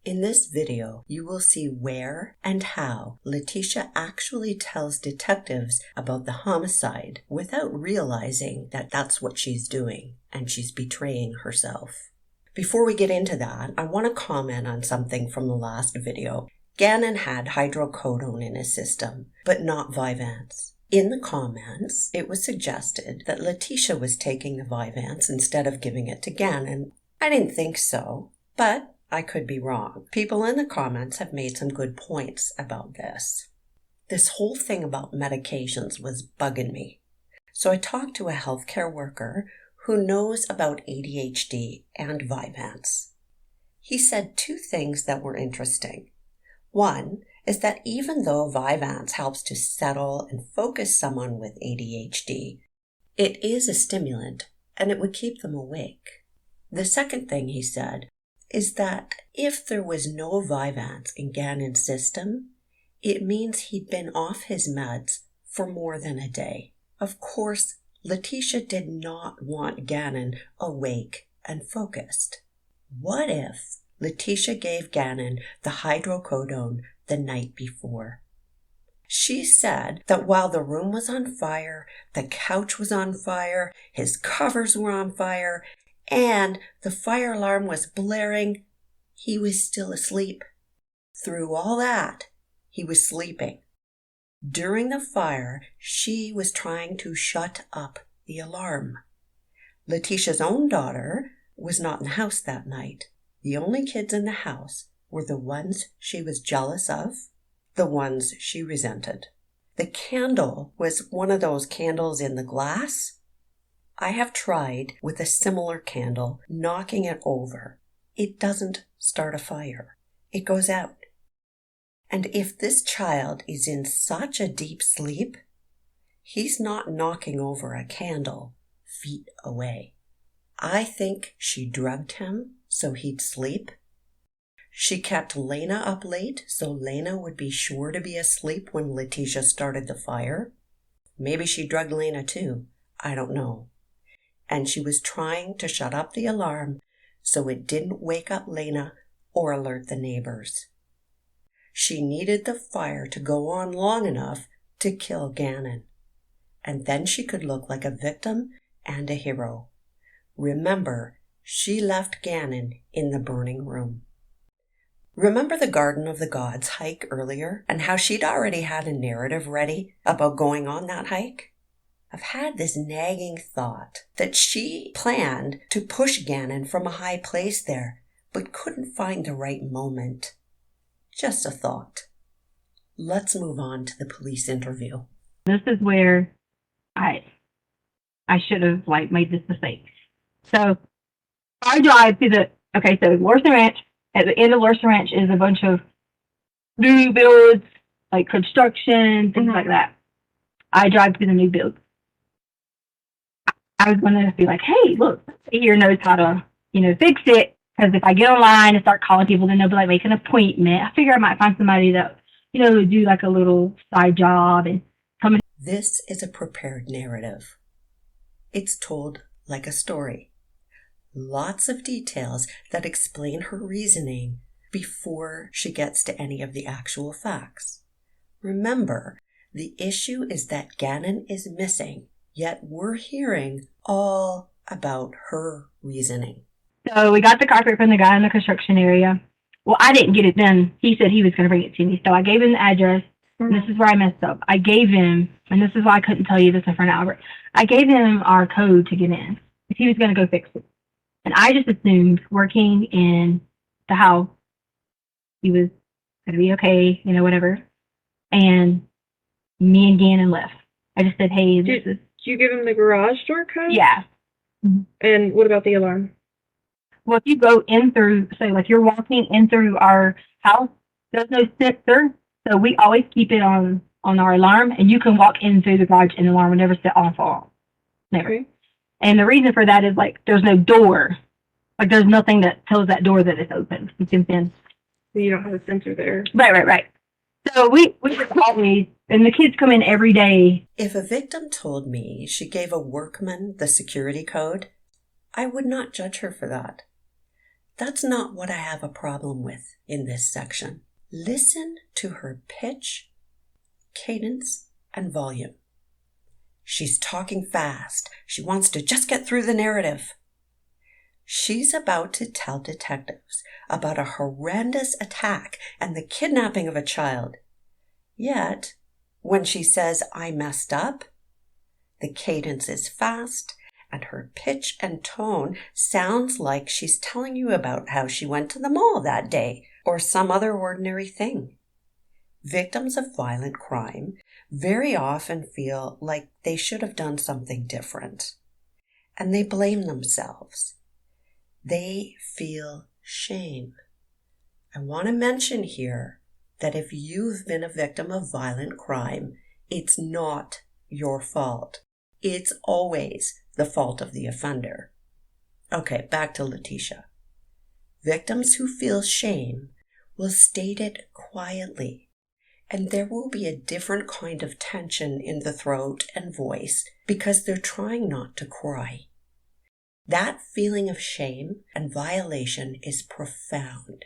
In this video, you will see where and how Letecia actually tells detectives about the homicide without realizing that that's what she's doing, and she's betraying herself. Before we get into that, I want to comment on something from the last video. Gannon had hydrocodone in his system, but not Vyvanse. In the comments, it was suggested that Letecia was taking the Vyvanse instead of giving it to Gannon. I didn't think so, but I could be wrong. People in the comments have made some good points about this. This whole thing about medications was bugging me. So I talked to a healthcare worker who knows about ADHD and Vyvanse. He said two things that were interesting. One is that even though Vyvanse helps to settle and focus someone with ADHD, it is a stimulant and it would keep them awake. The second thing he said is that if there was no Vyvanse in Gannon's system, it means he'd been off his meds for more than a day. Of course, Letecia did not want Gannon awake and focused. What if Letecia gave Gannon the hydrocodone the night before? She said that while the room was on fire, the couch was on fire, his covers were on fire, and the fire alarm was blaring, he was still asleep. Through all that, he was sleeping. During the fire, she was trying to shut up the alarm. Letecia's own daughter was not in the house that night. The only kids in the house were the ones she was jealous of, the ones she resented. The candle was one of those candles in the glass. I have tried with a similar candle, knocking it over. It doesn't start a fire. It goes out. And if this child is in such a deep sleep, he's not knocking over a candle feet away. I think she drugged him so he'd sleep. She kept Lena up late so Lena would be sure to be asleep when Letecia started the fire. Maybe she drugged Lena too. I don't know. And she was trying to shut up the alarm so it didn't wake up Lena or alert the neighbors. She needed the fire to go on long enough to kill Gannon. And then she could look like a victim and a hero. Remember, she left Gannon in the burning room. Remember the Garden of the Gods hike earlier and how she'd already had a narrative ready about going on that hike? I've had this nagging thought that she planned to push Gannon from a high place there, but couldn't find the right moment. Just a thought. Let's move on to the police interview. This is where I should have made this mistake. So I drive to so Larson Ranch. At the end of Larson Ranch is a bunch of new builds, like construction, things like that. I drive to the new builds. I was going to be like, hey, look, here knows how to, fix it. Because if I get online and start calling people, then they'll be like, make an appointment. I figure I might find somebody that, would do like a little side job and come in. This is a prepared narrative. It's told like a story. Lots of details that explain her reasoning before she gets to any of the actual facts. Remember, the issue is that Gannon is missing, yet we're hearing all about her reasoning. So we got the carpet from the guy in the construction area. Well, I didn't get it done. He said he was going to bring it to me. So I gave him the address. And this is where I messed up. I gave him, and this is why I couldn't tell you this in front of Albert. I gave him our code to get in. If he was going to go fix it. And I just assumed working in the house, he was going to be okay, whatever. And me and Gannon left. I just said, hey, Did you give him the garage door code? Yeah. And what about the alarm? Well, if you go in through, you're walking in through our house, there's no sensor. So we always keep it on our alarm. And you can walk in through the garage and the alarm will never set on or off. Never. Okay. And the reason for that is there's no door. There's nothing that tells that door that it's open. You can send. So you don't have a sensor there. Right. So we just always, and the kids come in every day. If a victim told me she gave a workman the security code, I would not judge her for that. That's not what I have a problem with in this section. Listen to her pitch, cadence, and volume. She's talking fast. She wants to just get through the narrative. She's about to tell detectives about a horrendous attack and the kidnapping of a child. Yet, when she says, "I messed up," the cadence is fast, and her pitch and tone sounds like she's telling you about how she went to the mall that day or some other ordinary thing. Victims of violent crime very often feel like they should have done something different, and they blame themselves. They feel shame. I want to mention here that if you've been a victim of violent crime, it's not your fault. It's always the fault of the offender. Okay, back to Letecia. Victims who feel shame will state it quietly, and there will be a different kind of tension in the throat and voice because they're trying not to cry. That feeling of shame and violation is profound,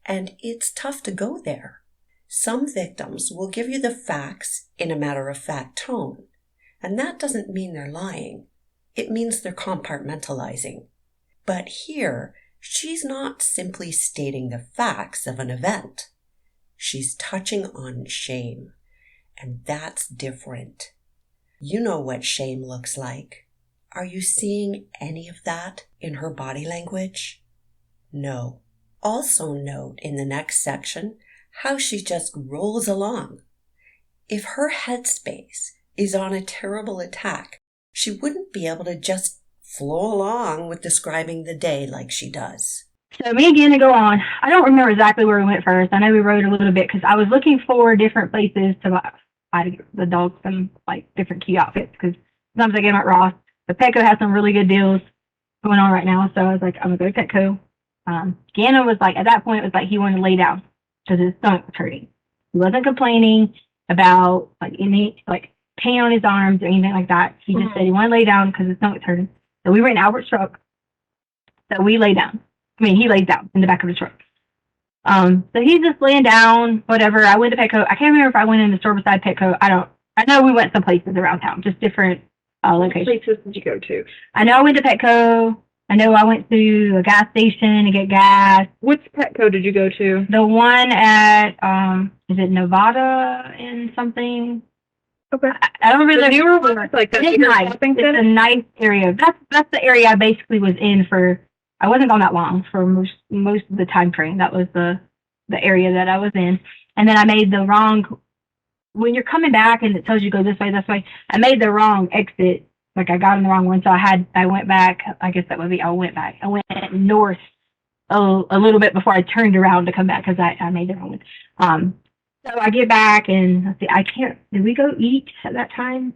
and it's tough to go there. Some victims will give you the facts in a matter-of-fact tone, and that doesn't mean they're lying. It means they're compartmentalizing. But here, she's not simply stating the facts of an event. She's touching on shame, and that's different. You know what shame looks like. Are you seeing any of that in her body language? No. Also note in the next section how she just rolls along. If her headspace is on a terrible attack, she wouldn't be able to just flow along with describing the day like she does. So me again to go on. I don't remember exactly where we went first. I know we rode a little bit because I was looking for different places to buy the dogs some like different cute outfits because sometimes I get them at Ross. But Petco has some really good deals going on right now, so I was like, I'm gonna go to Petco. Gannon was like, at that point, it was like he wanted to lay down because his stomach was hurting. He wasn't complaining about like any like pain on his arms or anything like that. He just said he wanted to lay down because his stomach was hurting. So we were in Albert's truck, so we lay down. I mean, he lays down in the back of the truck. So he's just laying down, whatever. I went to Petco. I can't remember if I went in the store beside Petco. I know we went some places around town, just different locations. What places did you go to? I know I went to Petco. I know I went to a gas station to get gas. Which Petco did you go to? The one at, is it Nevada and something? Okay. I don't really remember. Like that it's nice. shopping It's center? a nice area. That's the area I basically was in for. I wasn't gone that long for most of the time frame. That was the area that I was in. And then I made the wrong, when you're coming back and it tells you go this way, I made the wrong exit. Like I got in the wrong one. So I went back. I guess that would be, I went north a little bit before I turned around to come back because I made the wrong one. So I get back and let's see, did we go eat at that time?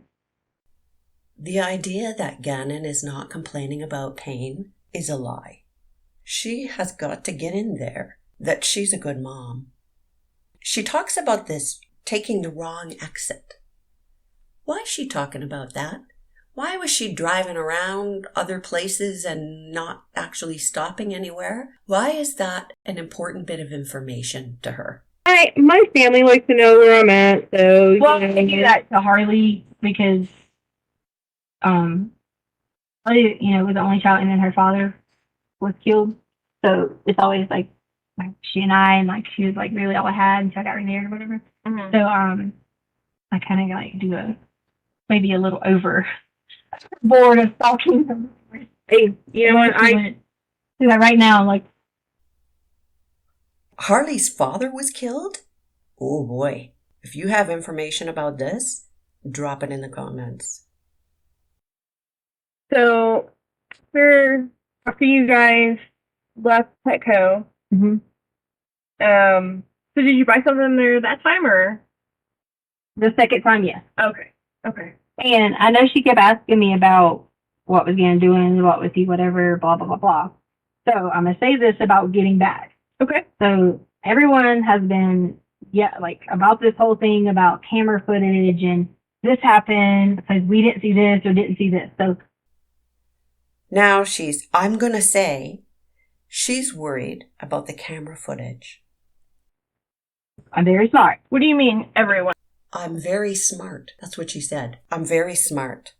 The idea that Gannon is not complaining about pain is a lie. She has got to get in there that she's a good mom. She talks about this taking the wrong exit. Why is she talking about that? Why was she driving around other places and not actually stopping anywhere? Why is that an important bit of information to her? My family likes to know where I'm at, so Well, I do that to Harley because, Harley, was the only child, and then her father was killed. So it's always like she and I, and like she was like really all I had until I got remarried or whatever. Mm-hmm. So I kind of like do maybe a little over bored of stalking. Hey, you know what? I do that right now. Like Harley's father was killed? Oh boy. If you have information about this, drop it in the comments. So after you guys left Petco, so did you buy something there that time or? the second time, yes. Okay. And I know she kept asking me about what was Gannon doing, what was he, whatever, blah, blah, blah, blah. So I'm going to say this about getting back. Okay. So everyone has been, about this whole thing about camera footage and this happened because we didn't see this or didn't see this. So now I'm going to say She's worried about the camera footage. I'm very smart. What do you mean, everyone? I'm very smart. That's what she said. I'm very smart.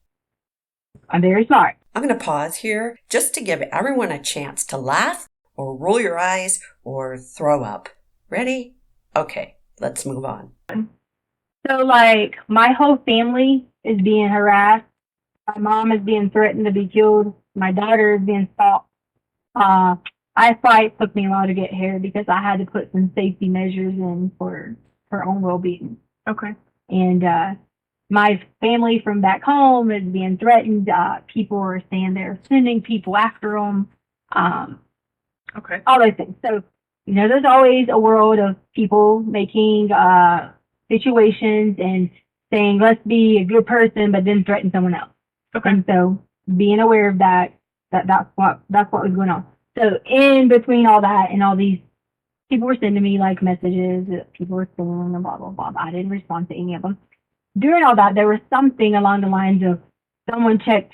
I'm very smart. I'm going to pause here just to give everyone a chance to laugh or roll your eyes or throw up. Ready? Okay, let's move on. So, like, my whole family is being harassed. My mom is being threatened to be killed. My daughter is being stalked. I thought it took me a while to get here because I had to put some safety measures in for her own well-being. Okay. And my family from back home is being threatened. People are saying they're sending people after them. Okay. All those things. So, you know, there's always a world of people making situations and saying, let's be a good person, but then threaten someone else. Okay. And so being aware of that's what was going on. So in between all that and all these people were sending me like messages that people were saying and blah, blah, blah. I didn't respond to any of them. During all that, there was something along the lines of someone checked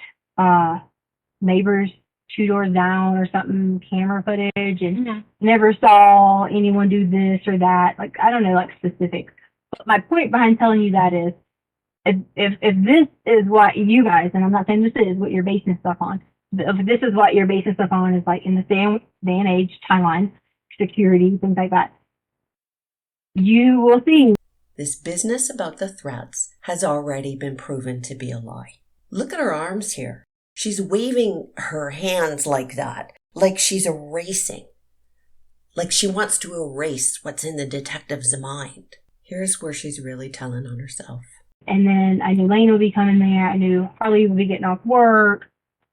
neighbors 2 doors down or something, camera footage, and never saw anyone do this or that. Like, I don't know, like specifics. But my point behind telling you that is, if this is what you guys, and I'm not saying this is what you're basing stuff on, if this is what you're basing stuff on, is like in the same day and age, timeline, security, things like that, you will see. This business about the threats has already been proven to be a lie. Look at her arms here. She's waving her hands like that, like she's erasing. Like she wants to erase what's in the detective's mind. Here's where she's really telling on herself. And then I knew Lane would be coming there. I knew Harley would be getting off work.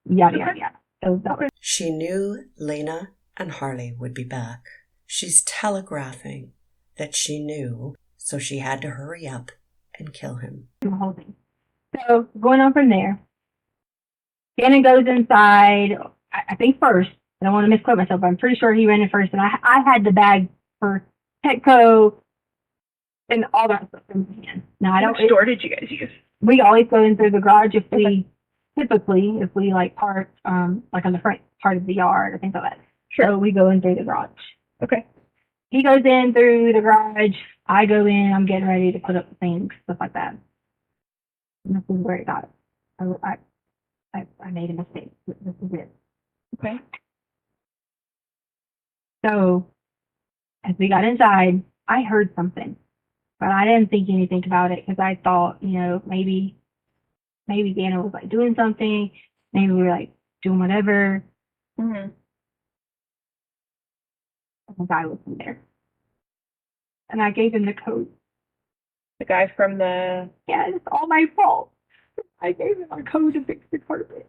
Yada, yada, yada. So that was... She knew Lena and Harley would be back. She's telegraphing that she knew, so she had to hurry up and kill him. The whole thing. So going on from there, Gannon goes inside, I think first. I don't want to misquote myself, but I'm pretty sure he ran in first. And I had the bag for Petco and all that stuff in my hand. Now, I don't... Which store did you guys use? We always go in through the garage if we... Typically, if we like park, like on the front part of the yard or things like that. Sure. So we go in through the garage. Okay. He goes in through the garage. I go in. I'm getting ready to put up the things, stuff like that. And this is where it got. I made a mistake. This is it. Okay. So as we got inside, I heard something, but I didn't think anything about it because I thought, you know, maybe Gannon was like doing something. Maybe we were like doing whatever. Mm-hmm. And the guy was in there. And I gave him the code. The guy from the... Yeah, it's all my fault. I gave him a code to fix the carpet.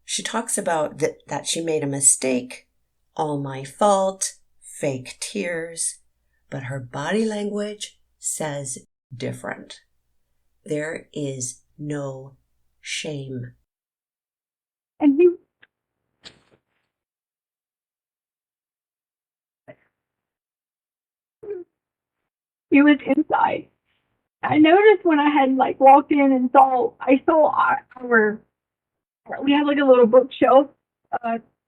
She talks about that she made a mistake, all my fault, fake tears, but her body language says different. There is no shame. And he was inside. I noticed when I had like walked in and I saw our we have like a little bookshelf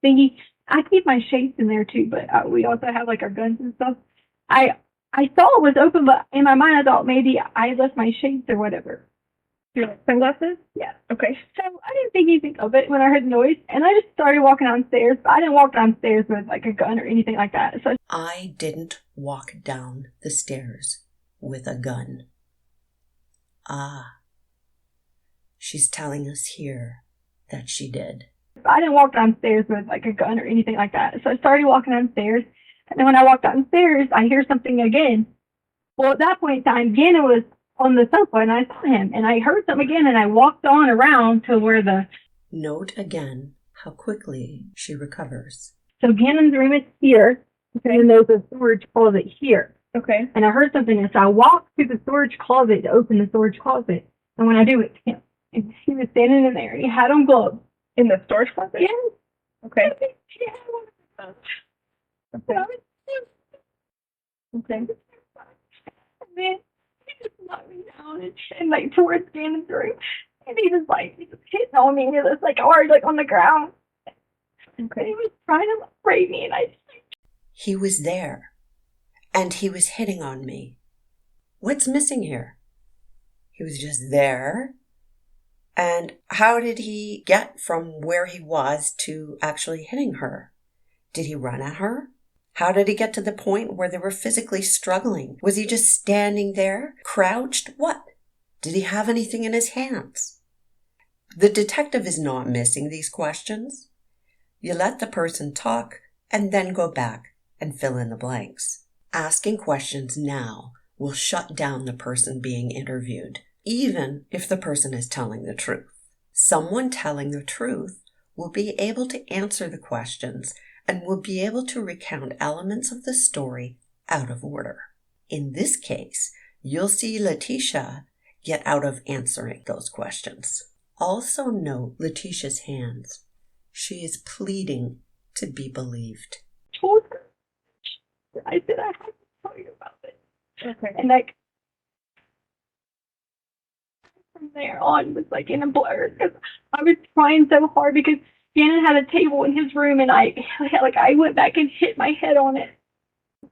thingy. I keep my shades in there too, but we also have like our guns and stuff. I saw it was open, but in my mind I thought maybe I left my shades or whatever. Your sunglasses? Yeah. Okay. So I didn't think anything of it when I heard the noise, and I just started walking downstairs. But I didn't walk downstairs with like a gun or anything like that. So I didn't walk down the stairs with a gun. Ah, she's telling us here that she did. I didn't walk downstairs with like a gun or anything like that. So I started walking downstairs, and then when I walked downstairs, I hear something again. Well, at that point in time, Gannon was on the sofa, and I saw him, and I heard something again, and I walked on around to where the... Note again how quickly she recovers. So Gannon's room is here, okay, and there's a storage closet here. Okay. And I heard something, and so I walked to the storage closet to open the storage closet. And when I do, it's him. And he was standing in there, and he had on gloves. In the storage closet? Yes. Okay. He had one of those. Okay. Okay. And then he just knocked me down and like towards Gannon's room. And he was hitting on me, and it was like hard, like on the ground. Okay. He was trying to rape me, and He was there, and he was hitting on me. What's missing here? He was just there. And how did he get from where he was to actually hitting her? Did he run at her? How did he get to the point where they were physically struggling? Was he just standing there, crouched? What? Did he have anything in his hands? The detective is not missing these questions. You let the person talk and then go back and fill in the blanks. Asking questions now will shut down the person being interviewed, even if the person is telling the truth. Someone telling the truth will be able to answer the questions and will be able to recount elements of the story out of order. In this case, you'll see Letecia get out of answering those questions. Also note Letecia's hands. She is pleading to be believed. told her. I said I have to tell you about it. Okay. And from there on was in a blur, because I was trying so hard, because Gannon had a table in his room, and I went back and hit my head on it,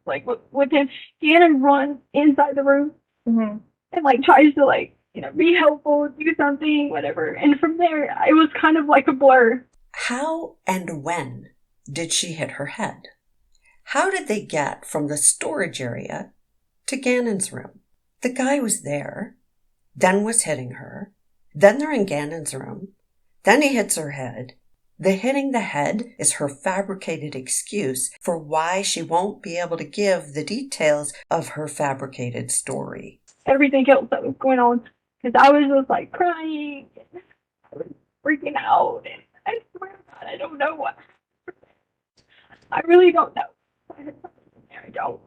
with him. Gannon runs inside the room, Mm-hmm. and tries to be helpful, do something, whatever. And from there, it was kind of like a blur. How and when did she hit her head? How did they get from the storage area to Gannon's room? The guy was there, then was hitting her, then they're in Gannon's room, then he hits her head. The hitting the head is her fabricated excuse for why she won't be able to give the details of her fabricated story. Everything else that was going on, because I was just crying, I was freaking out, and I swear to God, I don't know what. I really don't know. I don't.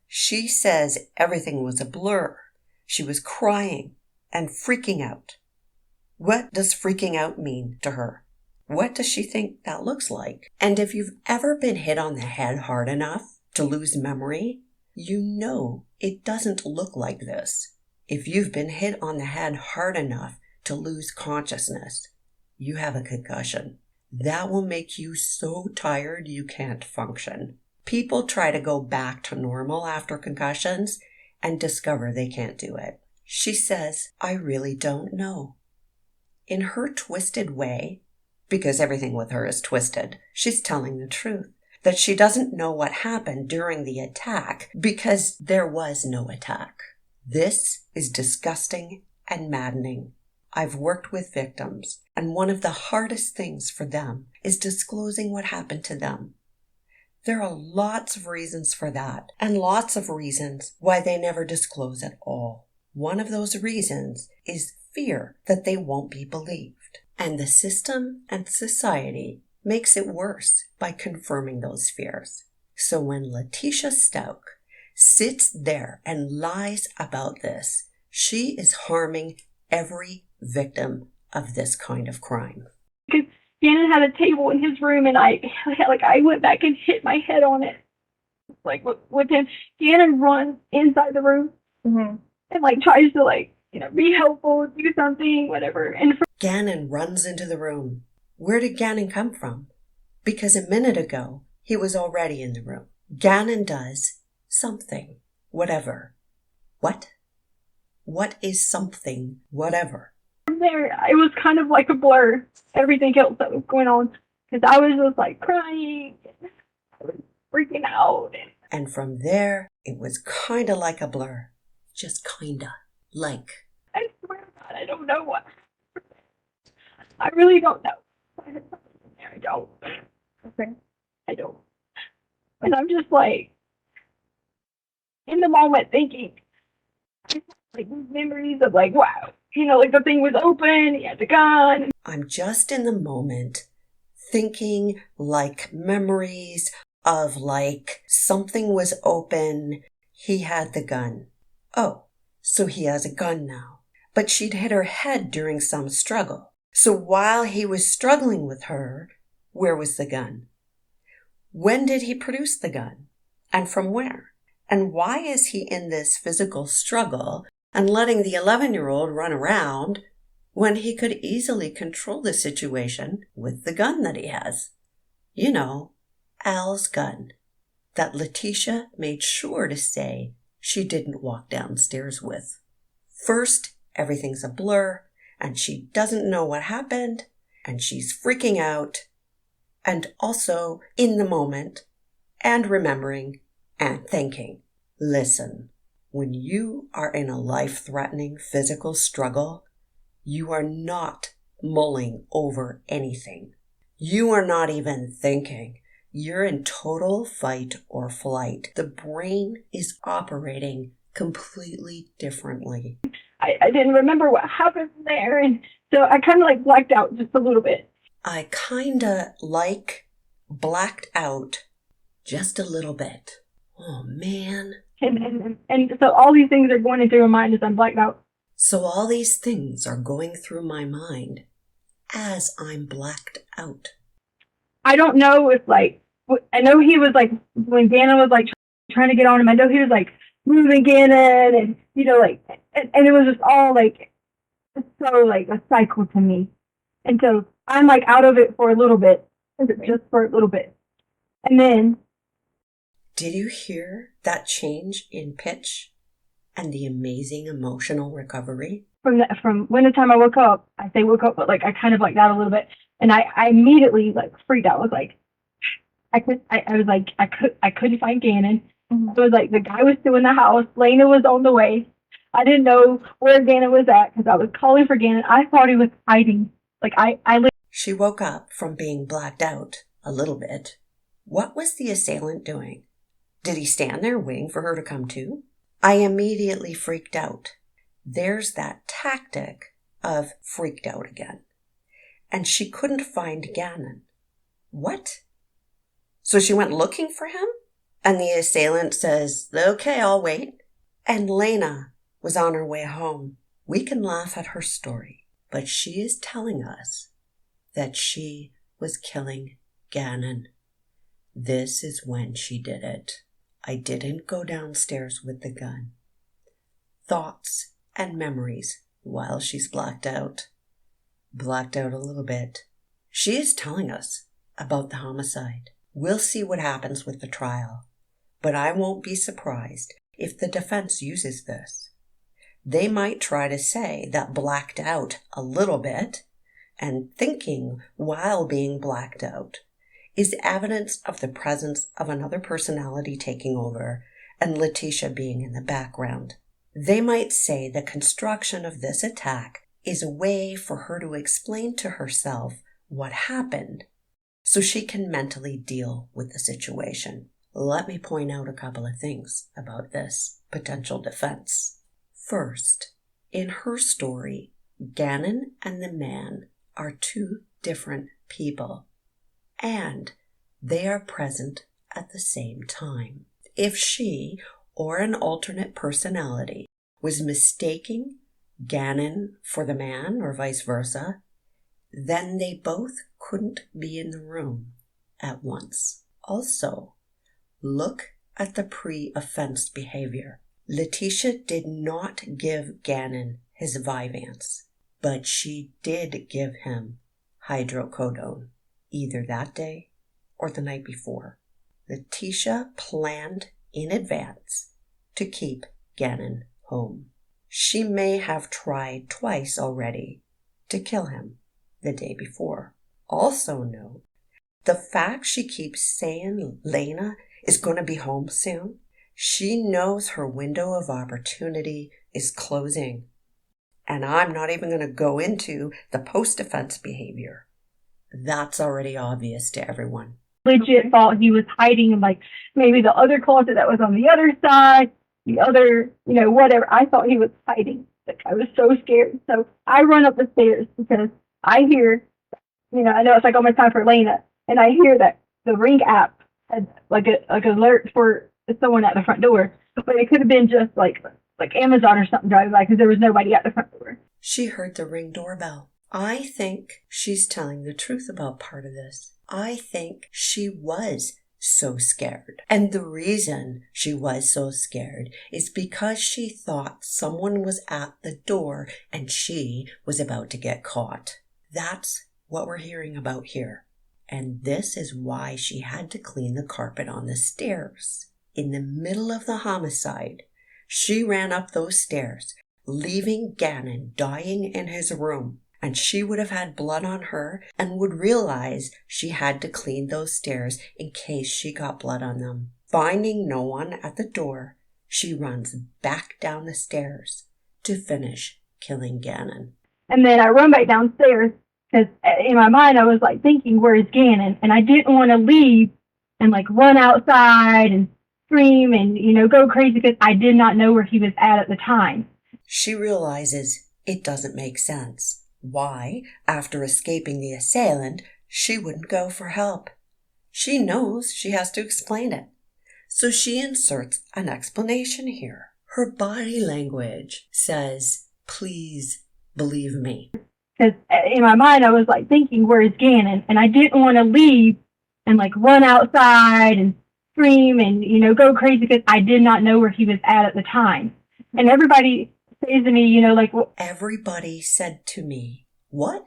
She says everything was a blur. She was crying and freaking out. What does freaking out mean to her? What does she think that looks like? And if you've ever been hit on the head hard enough to lose memory, you know it doesn't look like this. If you've been hit on the head hard enough to lose consciousness, you have a concussion. That will make you so tired you can't function. People try to go back to normal after concussions and discover they can't do it. She says, I really don't know. In her twisted way, because everything with her is twisted, she's telling the truth. That she doesn't know what happened during the attack because there was no attack. This is disgusting and maddening. I've worked with victims, and one of the hardest things for them is disclosing what happened to them. There are lots of reasons for that, and lots of reasons why they never disclose at all. One of those reasons is fear that they won't be believed. And the system and society makes it worse by confirming those fears. So when Letecia Stauch sits there and lies about this, she is harming every victim of this kind of crime. Because Gannon had a table in his room, and I went back and hit my head on it, with him. Gannon runs inside the room, Mm-hmm. and tries to be helpful, do something, whatever. And Gannon runs into the room. Where did Gannon come from? Because a minute ago, he was already in the room. Gannon does something, whatever. What? What is something, whatever? from there, it was kind of like a blur. Everything else that was going on, because I was just crying, I was freaking out. And from there, it was kind of like a blur. Just kinda. Like. I swear to God, I don't know what. I really don't know. I don't. Okay. I don't. And I'm just in the moment thinking, these memories of wow, the thing was open, he had the gun. I'm just in the moment thinking memories of something was open, he had the gun. Oh, so he has a gun now. But she'd hit her head during some struggle. So while he was struggling with her, where was the gun? When did he produce the gun? And from where? And why is he in this physical struggle and letting the 11-year-old run around when he could easily control the situation with the gun that he has? You know, Al's gun that Letecia made sure to say she didn't walk downstairs with. First, everything's a blur, and she doesn't know what happened, and she's freaking out, and also in the moment, and remembering, and thinking. Listen, when you are in a life-threatening physical struggle, you are not mulling over anything. You are not even thinking. You're in total fight or flight. The brain is operating completely differently. I didn't remember what happened there, and so I kind of like blacked out just a little bit. I kinda like blacked out just a little bit. Oh, man. And so all these things are going through my mind as I'm blacked out. So all these things are going through my mind as I'm blacked out. I don't know if like, I know he was like, when Gannon was like trying to get on him, I know he was like moving Gannon and, you know, like, and it was just all like, so like a cycle to me. And so I'm like out of it for a little bit, just for a little bit. And then. Did you hear that change in pitch and the amazing emotional recovery? From when the time I woke up, I say woke up, but like I kind of blacked out a little bit. And I immediately like freaked out. I was like, I couldn't find Gannon. It was like the guy was still in the house. Lena was on the way. I didn't know where Gannon was at because I was calling for Gannon. I thought he was hiding. Like She woke up from being blacked out a little bit. What was the assailant doing? Did he stand there waiting for her to come to? I immediately freaked out. There's that tactic of freaked out again. And she couldn't find Gannon. What? So she went looking for him? And the assailant says, okay, I'll wait. And Lena was on her way home. We can laugh at her story, but she is telling us that she was killing Gannon. This is when she did it. I didn't go downstairs with the gun. Thoughts and memories while she's blacked out. Blacked out a little bit. She is telling us about the homicide. We'll see what happens with the trial, but I won't be surprised if the defense uses this. They might try to say that blacked out a little bit and thinking while being blacked out is evidence of the presence of another personality taking over and Letecia being in the background. They might say the construction of this attack is a way for her to explain to herself what happened so she can mentally deal with the situation. Let me point out a couple of things about this potential defense. First, in her story, Gannon and the man are two different people, and they are present at the same time. If she, or an alternate personality, was mistaking Gannon for the man or vice versa, then they both couldn't be in the room at once. Also, look at the pre-offense behavior. Letecia did not give Gannon his Vyvanse, but she did give him hydrocodone, either that day or the night before. Letecia planned in advance to keep Gannon home. She may have tried twice already to kill him the day before. Also note, the fact she keeps saying Lena is going to be home soon, she knows her window of opportunity is closing. And I'm not even going to go into the post-defense behavior. That's already obvious to everyone. Legit thought he was hiding in like maybe the other closet that was on the other side, the other, you know, whatever. I thought he was hiding. Like I was so scared. So I run up the stairs because I hear, you know, I know it's like almost time for Lena, and I hear that the Ring app had like an alert for someone at the front door, but it could have been just like Amazon or something driving by because there was nobody at the front door. She heard the Ring doorbell. I think she's telling the truth about part of this. I think she was so scared. And the reason she was so scared is because she thought someone was at the door and she was about to get caught. That's what we're hearing about here. And this is why she had to clean the carpet on the stairs. In the middle of the homicide, she ran up those stairs, leaving Gannon dying in his room. And she would have had blood on her and would realize she had to clean those stairs in case she got blood on them. Finding no one at the door, she runs back down the stairs to finish killing Gannon. And then I run back downstairs because in my mind I was like thinking, where's Gannon? And I didn't want to leave and like run outside and scream and, go crazy because I did not know where he was at the time. She realizes it doesn't make sense. Why, after escaping the assailant, she wouldn't go for help. She knows she has to explain it. So she inserts an explanation here. Her body language says, please believe me. Because in my mind, I was like thinking, where's Gannon? And I didn't want to leave and like run outside and scream and, go crazy because I did not know where he was at the time. And everybody says to me, Everybody said to me, what?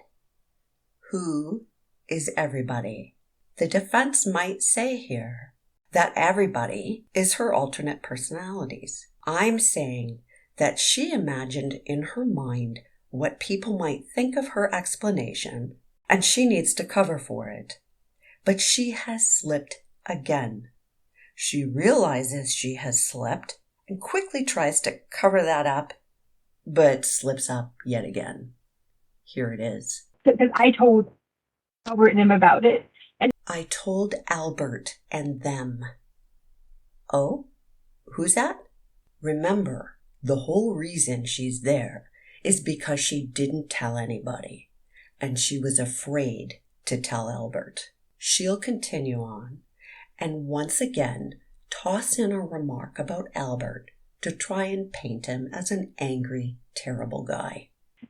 Who is everybody? The defense might say here that everybody is her alternate personalities. I'm saying that she imagined in her mind what people might think of her explanation, and she needs to cover for it. But she has slipped again. She realizes she has slipped and quickly tries to cover that up, but slips up yet again. Here it is. Because I told Albert and them about it. And I told Albert and them. Oh? Who's that? Remember, the whole reason she's there is because she didn't tell anybody, and she was afraid to tell Albert. She'll continue on, and once again toss in a remark about Albert to try and paint him as an angry, terrible guy.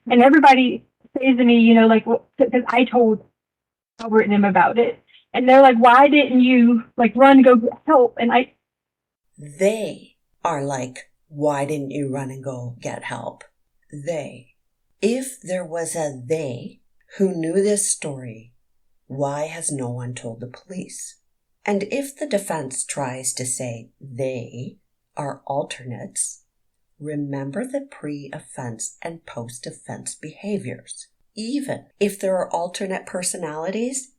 And everybody says to me, because I told Albert and them about it. And they're like, why didn't you, run and go get help? And They are like, why didn't you run and go get help? They. If there was a they who knew this story, why has no one told the police? And if the defense tries to say they are alternates, remember the pre-offense and post-offense behaviors. Even if there are alternate personalities,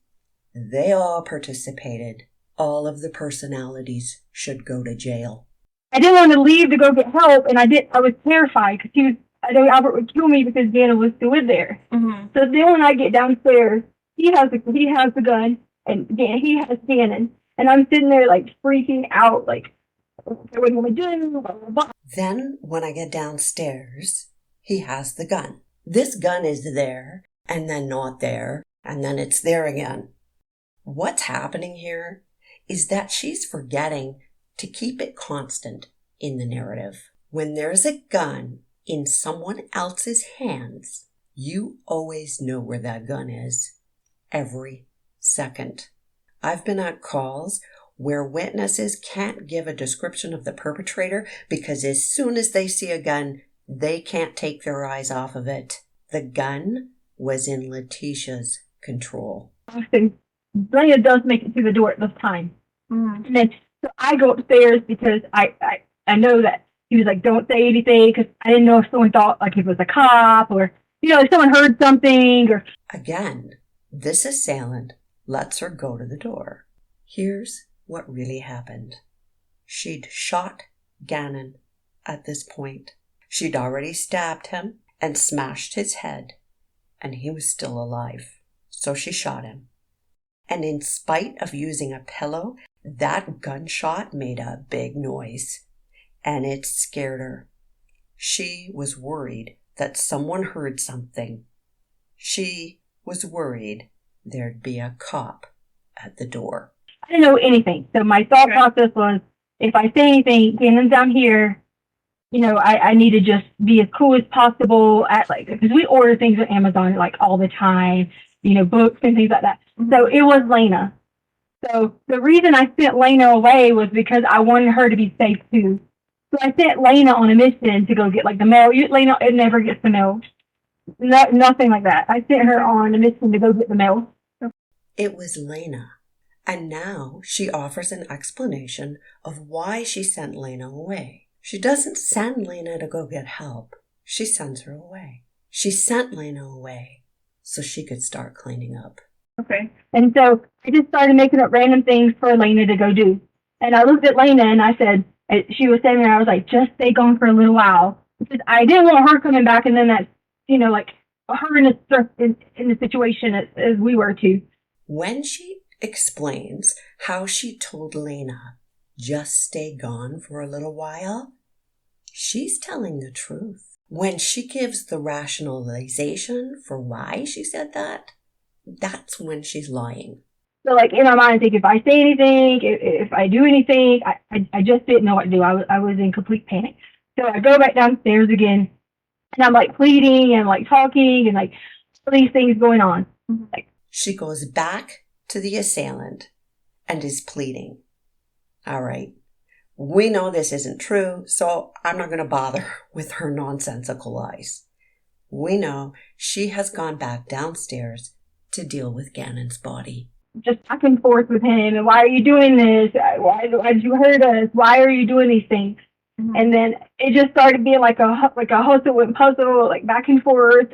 they all participated. All of the personalities should go to jail. I didn't want to leave to go get help, and I was terrified because I know Albert would kill me because Gannon was still in there. Mm-hmm. So then when I get downstairs, he has the gun, and he has Gannon, and I'm sitting there freaking out, what do you want me to do? Blah, blah, blah. Then when I get downstairs, he has the gun. This gun is there, and then not there, and then it's there again. What's happening here is that she's forgetting to keep it constant in the narrative. When there's a gun in someone else's hands, you always know where that gun is. Every second. I've been at calls where witnesses can't give a description of the perpetrator because as soon as they see a gun, they can't take their eyes off of it. The gun was in Letecia's control. Lena does make it through the door at this time. Mm. And then so I go upstairs because I know that he was like, don't say anything, because I didn't know if someone thought it was a cop or, if someone heard something. Or Again, this assailant lets her go to the door. Here's what really happened. She'd shot Gannon at this point. She'd already stabbed him and smashed his head, and he was still alive. So she shot him. And in spite of using a pillow, that gunshot made a big noise, and it scared her. She was worried that someone heard something. She was worried there'd be a cop at the door. I didn't know anything. So my thought process was, if I say anything, Gannon's down here, I need to just be as cool as possible because we order things on Amazon all the time, books and things like that. So it was Lena. So the reason I sent Lena away was because I wanted her to be safe too. So I sent Lena on a mission to go get the mail. Lena, it never gets the mail. Nothing like that. I sent her on a mission to go get the mail. It was Lena. And now she offers an explanation of why she sent Lena away. She doesn't send Lena to go get help. She sends her away. She sent Lena away so she could start cleaning up. Okay. And so I just started making up random things for Lena to go do. And I looked at Lena and I said, she was standing there, I was like, just stay gone for a little while. Because I didn't want her coming back and then that, like her in the situation as we were too. When she explains how she told Lena, just stay gone for a little while, she's telling the truth. When she gives the rationalization for why she said that, that's when she's lying. So like in my mind, I think if I say anything, if I do anything, I just didn't know what to do. I was in complete panic. So I go back downstairs again and I'm like pleading and like talking and like all these things going on. Like, she goes back to the assailant and is pleading. All right. We know this isn't true, so I'm not going to bother with her nonsensical lies. We know she has gone back downstairs to deal with Gannon's body. Just back and forth with him. And why are you doing this? Why did you hurt us? Why are you doing these things? Mm-hmm. And then it just started being like a hustle and puzzle, like back and forth.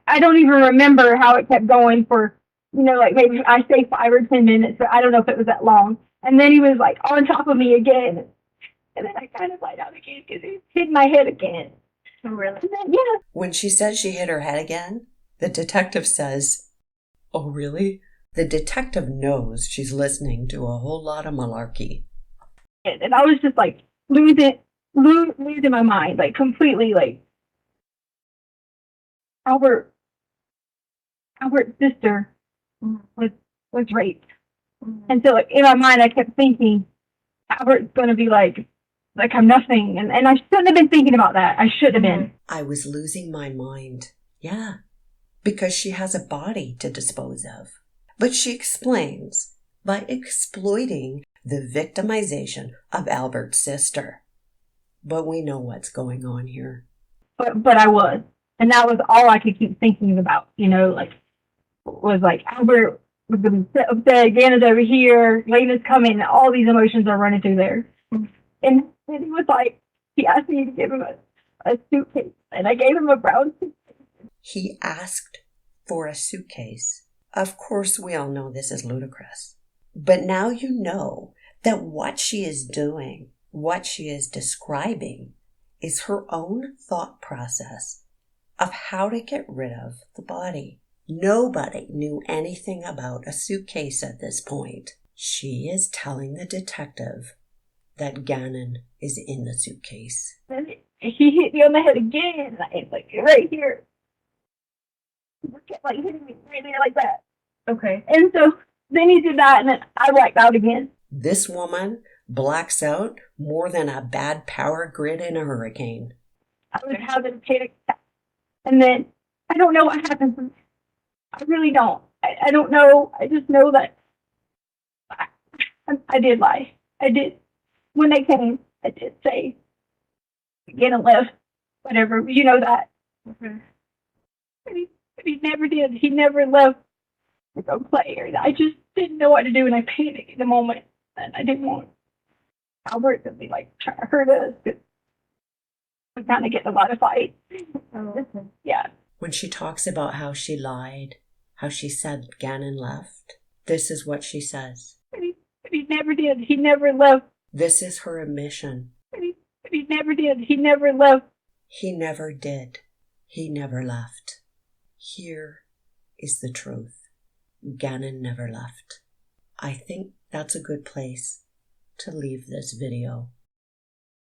I don't even remember how it kept going for, like maybe I say 5 or 10 minutes, but I don't know if it was that long. And then he was like on top of me again. And then I kind of lied out again because he hit my head again. Oh, really? And then, yeah. When she says she hit her head again, the detective says, oh, really? The detective knows she's listening to a whole lot of malarkey. And I was just like losing my mind, like completely, like Albert's sister was raped. And so like in my mind I kept thinking Albert's gonna be like I'm nothing, and I shouldn't have been thinking about that. I should have been. I was losing my mind. Yeah. Because she has a body to dispose of. But she explains by exploiting the victimization of Albert's sister. But we know what's going on here. But I was. And that was all I could keep thinking about, was like Albert was going to sit upset, Gannon's over here, Lena's coming, all these emotions are running through there. And he was like, he asked me to give him a suitcase, and I gave him a brown suitcase. He asked for a suitcase. Of course, we all know this is ludicrous. But now you know that what she is doing, what she is describing, is her own thought process of how to get rid of the body. Nobody knew anything about a suitcase at this point. She is telling the detective that Gannon is in the suitcase. And he hit me on the head again, and like right here. He kept like hitting me right there like that. Okay. And so then he did that, and then I blacked out again. This woman blacks out more than a bad power grid in a hurricane. I was having a panic attack. And then I don't know what happened from there. I really don't. I don't know. I just know that I did lie. I did. When they came, I did say, get a lift, whatever. You know that. Mm-hmm. But he never did. He never left to go play. I just didn't know what to do, and I panicked at the moment. And I didn't want Albert to be like trying to hurt us. We kind of get a lot of fights. Oh, yeah. When she talks about how she lied, how she said Gannon left, this is what she says. But he never did. He never left. This is her admission. But he never did. He never left. He never did. He never left. Here is the truth. Gannon never left. I think that's a good place to leave this video.